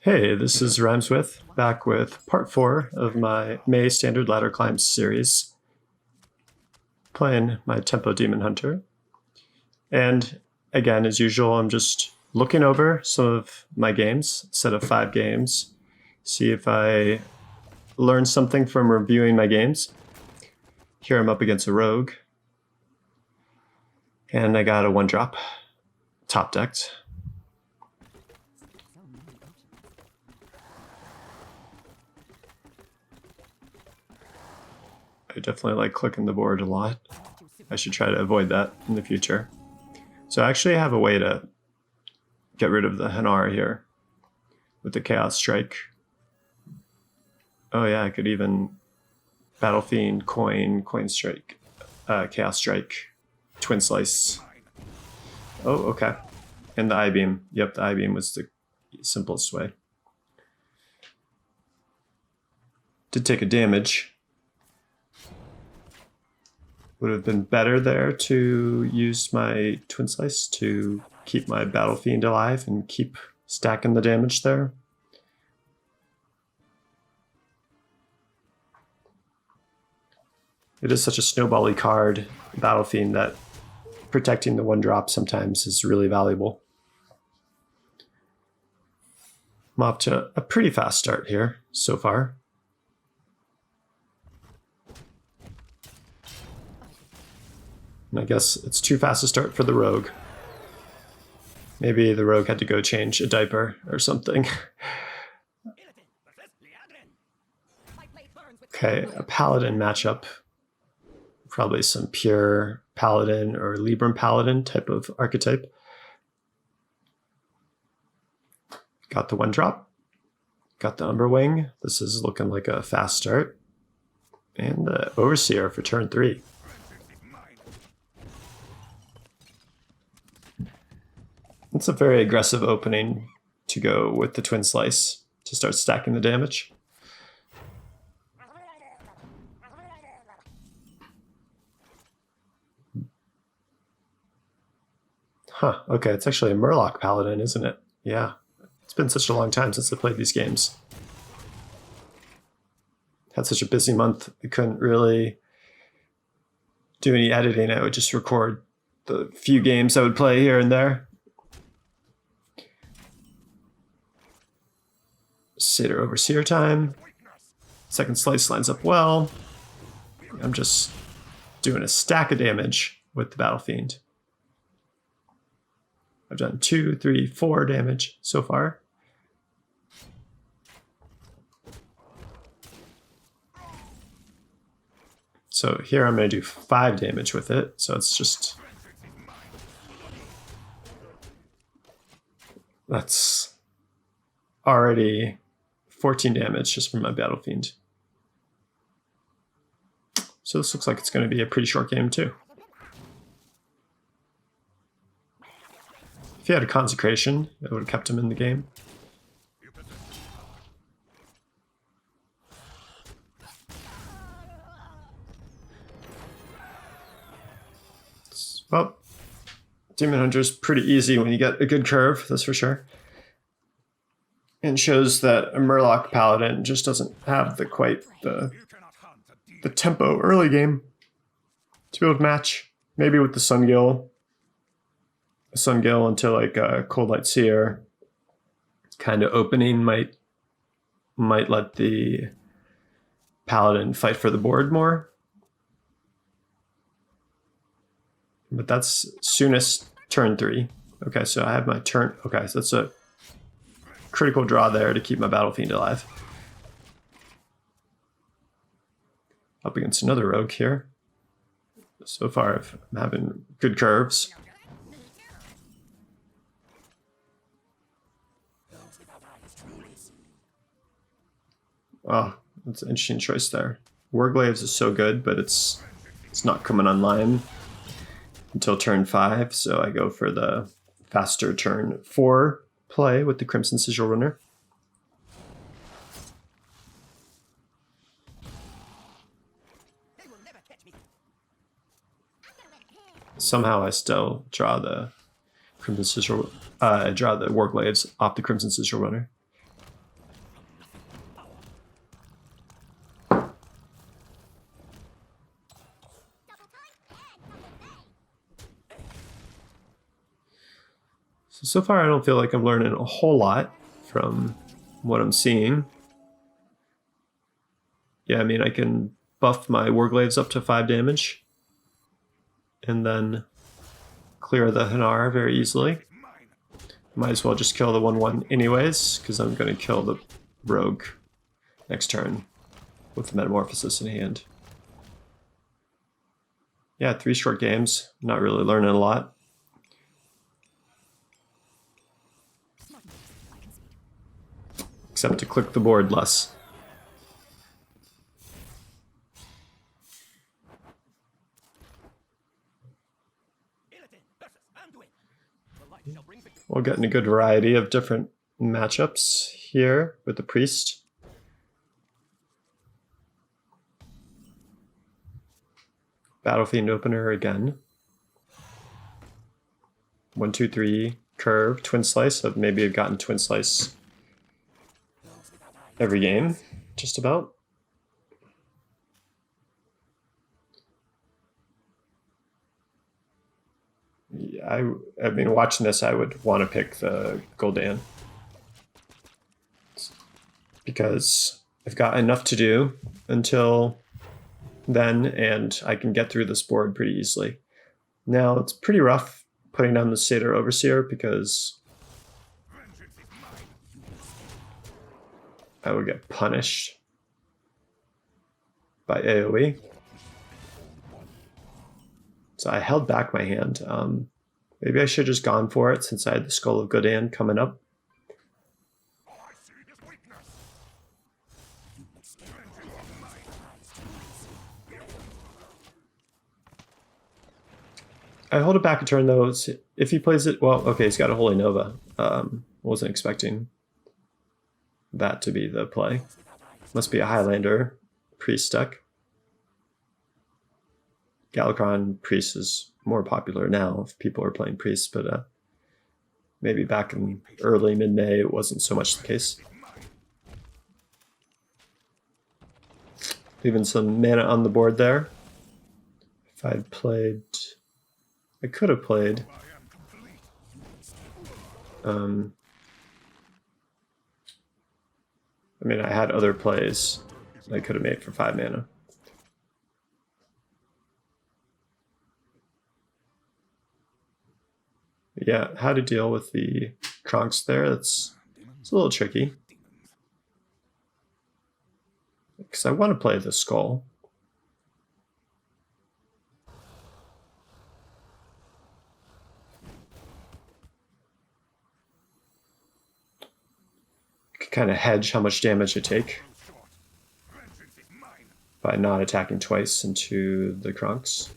Hey, this is Rhymeswith, back with part 4 of my May Standard Ladder Climb series, playing my Tempo Demon Hunter. And again, as usual, I'm just looking over some of my games, a set of 5 games, see if I learn something from reviewing my games. Here I'm up against a rogue, and I got a 1-drop, top decked. I definitely like clicking the board a lot. I should try to avoid that in the future. So I actually have a way to get rid of the Hanar here with the Chaos Strike. Oh yeah, I could even Battle Fiend, Coin Strike, Chaos Strike, Twin Slice. Oh, okay. And the I-Beam. Yep, the I-Beam was the simplest way. Did take a damage. Would have been better there to use my Twin Slice to keep my Battle Fiend alive and keep stacking the damage there. It is such a snowbally card, Battle Fiend, that protecting the 1-drop sometimes is really valuable. I'm off to a pretty fast start here so far. And I guess it's too fast to start for the rogue. Maybe the rogue had to go change a diaper or something. Okay, a paladin matchup. Probably some pure paladin or Libram paladin type of archetype. Got the 1-drop. Got the Umberwing. This is looking like a fast start. And the Overseer for turn 3. It's a very aggressive opening to go with the Twin Slice to start stacking the damage. Huh, okay, it's actually a Murloc Paladin, isn't it? Yeah, it's been such a long time since I played these games. Had such a busy month, I couldn't really do any editing. I would just record the few games I would play here and there. Satyr Overseer time. Second Slice lines up well. I'm just doing a stack of damage with the Battle Fiend. I've done 2, 3, 4 damage so far. So here I'm going to do 5 damage with it. So it's just... That's already 14 damage just from my Battle Fiend. So this looks like it's going to be a pretty short game too. If he had a Consecration, it would have kept him in the game. Well, Demon Hunter's pretty easy when you get a good curve, that's for sure. And shows that a Murloc Paladin just doesn't have the tempo early game to be able to match. Maybe with the Sungill into like a Cold Light Seer kind of opening might let the Paladin fight for the board more. But that's soonest turn 3. Okay, so I have my turn. Okay, so that's a critical draw there to keep my Battle Fiend alive. Up against another rogue here. So far I'm having good curves. Oh, that's an interesting choice there. Warglaives is so good, but it's not coming online until turn 5, so I go for the faster turn 4 play with the Crimson Sigil Runner. Somehow I still draw the Crimson Sigil, I draw the Warglaives off the Crimson Sigil Runner. So far, I don't feel like I'm learning a whole lot from what I'm seeing. Yeah, I mean, I can buff my Warglaives up to 5 damage, and then clear the Hanar very easily. Might as well just kill the 1/1 anyways, because I'm going to kill the Rogue next turn with the Metamorphosis in hand. Yeah, 3 short games. Not really learning a lot. Except to click the board less. We're getting a good variety of different matchups here with the Priest. Battlefiend opener again. 1, 2, 3, curve, twin slice. Maybe I've gotten twin slice every game, just about. Yeah, I mean, watching this, I would want to pick the Gul'dan because I've got enough to do until then, and I can get through this board pretty easily. Now, it's pretty rough putting down the Satyr Overseer because I would get punished by AoE. So I held back my hand. Maybe I should have just gone for it since I had the Skull of Gul'dan coming up. I hold it back a turn though. If he plays it, well, okay, he's got a Holy Nova. Wasn't expecting that to be the play. Must be a Highlander Priest deck. Galakrond Priest is more popular now if people are playing Priest, but maybe back in early mid-May it wasn't so much the case. Leaving some mana on the board there. If I'd played... I could have played... I mean, I had other plays I could have made for 5 mana. Yeah, how to deal with the Kronks there, it's a little tricky. Because I want to play the Skull. Kind of hedge how much damage I take by not attacking twice into the Kronks.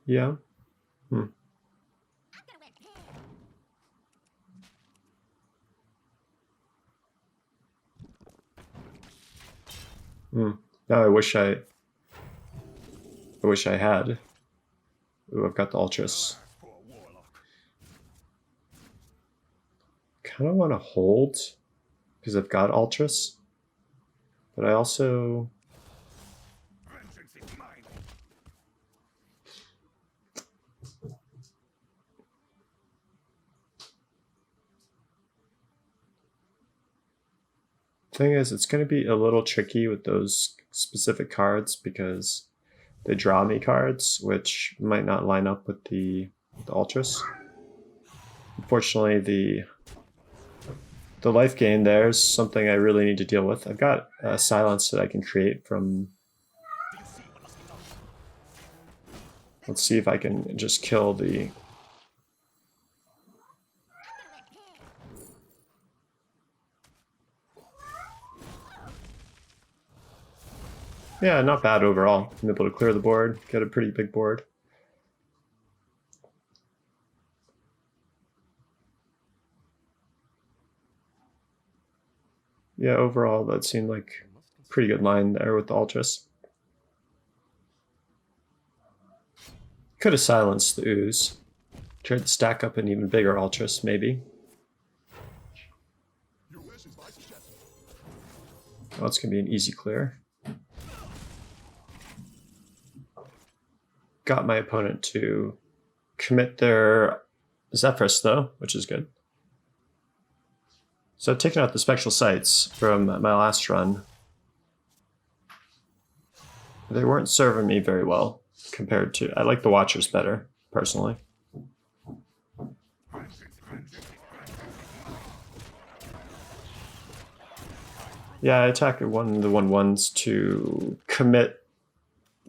Yeah. Now I wish I had. Ooh, I've got the Ultras. Kind of want to hold because I've got Ultras, but I also thing is it's going to be a little tricky with those specific cards because they draw me cards which might not line up with the Ultras. Unfortunately, the life gain there is something I really need to deal with. I've got a silence that I can create from... Let's see if I can just kill the... Yeah, not bad overall. I'm able to clear the board, get a pretty big board. Yeah, overall that seemed like a pretty good line there with the Ultras. Could have silenced the Ooze. Tried to stack up an even bigger Ultras, maybe. Oh, it's going to be an easy clear. got my opponent to commit their Zephyrus, though, which is good. So I've taken out the Spectral Sights from my last run. They weren't serving me very well compared to... I like the Watchers better, personally. Yeah, I attack one of the 1/1s to commit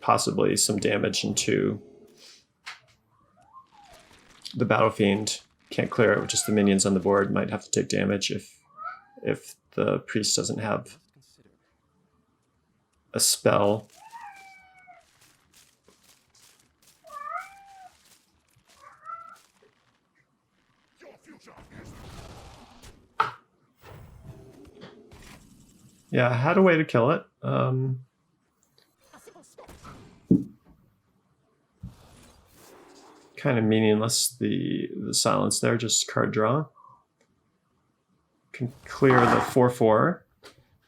possibly some damage into the Battle Fiend. Can't clear it with just the minions on the board. Might have to take damage if the priest doesn't have a spell. Yeah, I had a way to kill it. Kind of meaningless, the silence there, just card draw. Can clear the 4/4,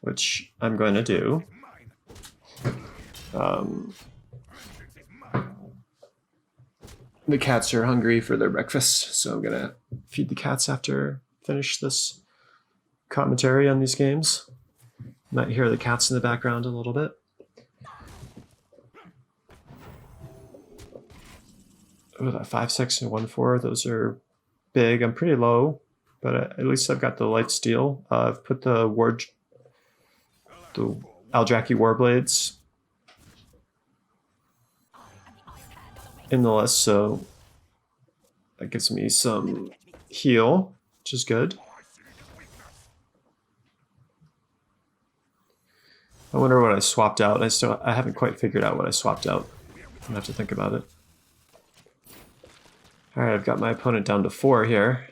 which I'm going to do. The cats are hungry for their breakfast, so I'm going to feed the cats after finish this commentary on these games. Might hear the cats in the background a little bit. Oh, that 5/6 and 1/4, those are big. I'm pretty low, but at least I've got the light steel. I've put the Aldraki Warblades in the list, so that gives me some heal, which is good. I wonder what I swapped out. I haven't quite figured out what I swapped out. I'm gonna have to think about it. All right, I've got my opponent down to 4 here.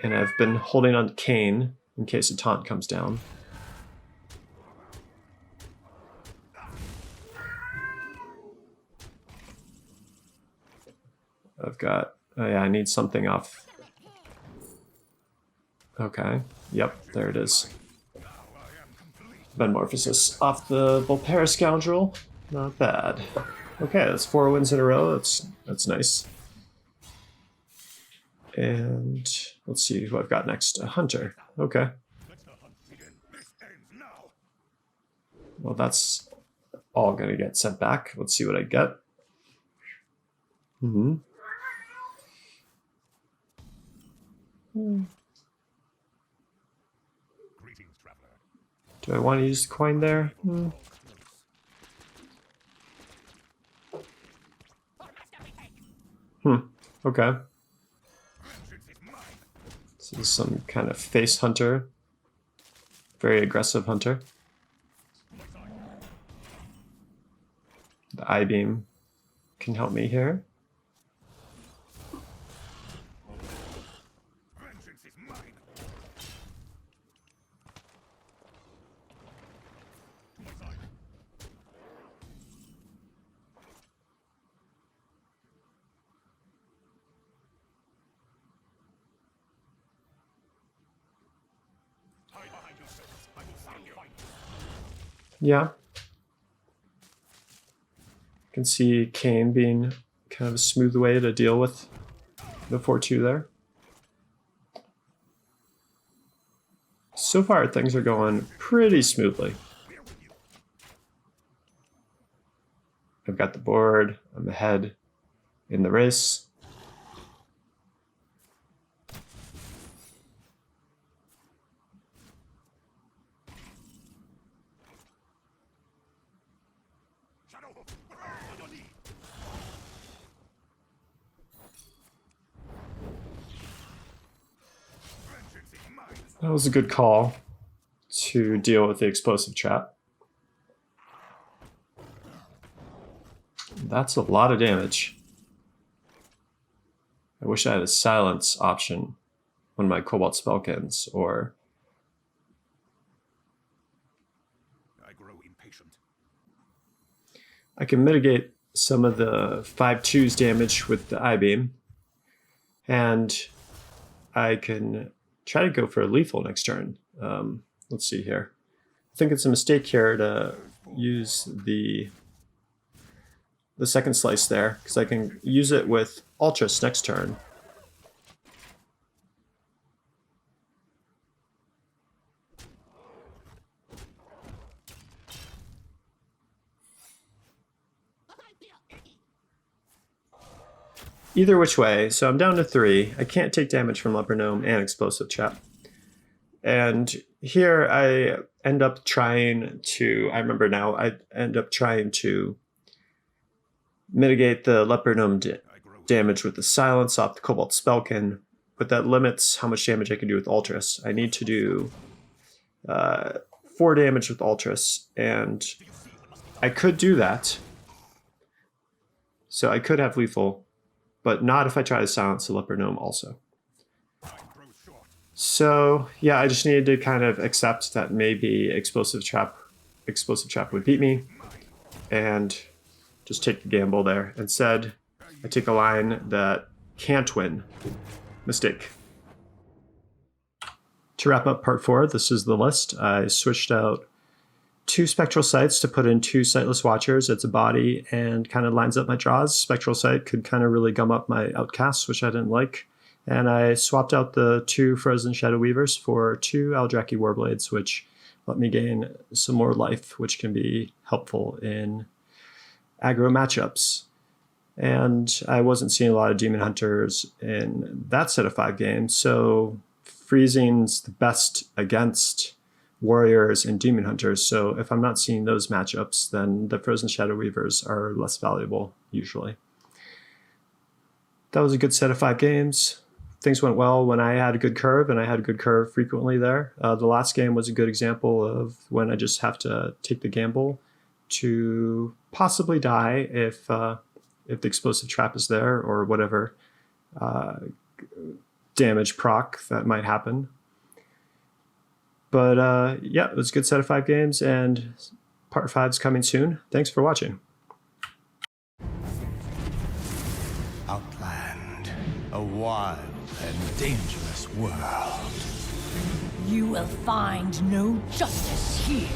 And I've been holding on to Kane in case a taunt comes down. I've got, oh yeah, I need something off. Okay, yep, there it is. Metamorphosis off the Volpera Scoundrel. Not bad. Okay, that's 4 wins in a row. That's nice. And let's see who I've got next. A Hunter. Okay. Well, that's all going to get sent back. Let's see what I get. Do I want to use the coin there? Okay. This is some kind of face hunter. Very aggressive hunter. The I-beam can help me here. Yeah. You can see Kane being kind of a smooth way to deal with the 4/2 there. So far, things are going pretty smoothly. I've got the board. I'm ahead in the race. That was a good call to deal with the explosive trap. That's a lot of damage. I wish I had a silence option on my Cobalt Spellkins, or... I grow impatient. I can mitigate some of the 5/2's damage with the I-beam, and I can try to go for a lethal next turn. Let's see here. I think it's a mistake here to use the second slice there, because I can use it with Ultras next turn. Either which way, so I'm down to 3. I can't take damage from Leper Gnome and Explosive Trap. And here I end up trying to, I remember now, I end up trying to mitigate the Leper Gnome damage with the Silence off the Cobalt Spellkin, but that limits how much damage I can do with Ultras. I need to do 4 damage with Ultras, and I could do that. So I could have lethal, but not if I try to silence the Leper Gnome also. So yeah, I just needed to kind of accept that maybe Explosive Trap would beat me, and just take the gamble there. Instead, I take a line that can't win. Mistake. To wrap up part 4, this is the list. I switched out 2 Spectral Sights to put in 2 Sightless Watchers. It's a body and kind of lines up my draws. Spectral Sight could kind of really gum up my outcasts, which I didn't like. And I swapped out the 2 Frozen Shadow Weavers for 2 Eldrazi Warblades, which let me gain some more life, which can be helpful in aggro matchups. And I wasn't seeing a lot of Demon Hunters in that set of 5 games, so freezing's the best against Warriors and Demon Hunters. So if I'm not seeing those matchups, then the Frozen Shadow Weavers are less valuable usually. That was a good set of 5 games. Things went well when I had a good curve, and I had a good curve frequently there. The last game was a good example of when I just have to take the gamble to possibly die if the Explosive Trap is there, or whatever damage proc that might happen. But yeah, it was a good set of 5 games, and part 5's coming soon. Thanks for watching. Outland, a wild and dangerous world. You will find no justice here.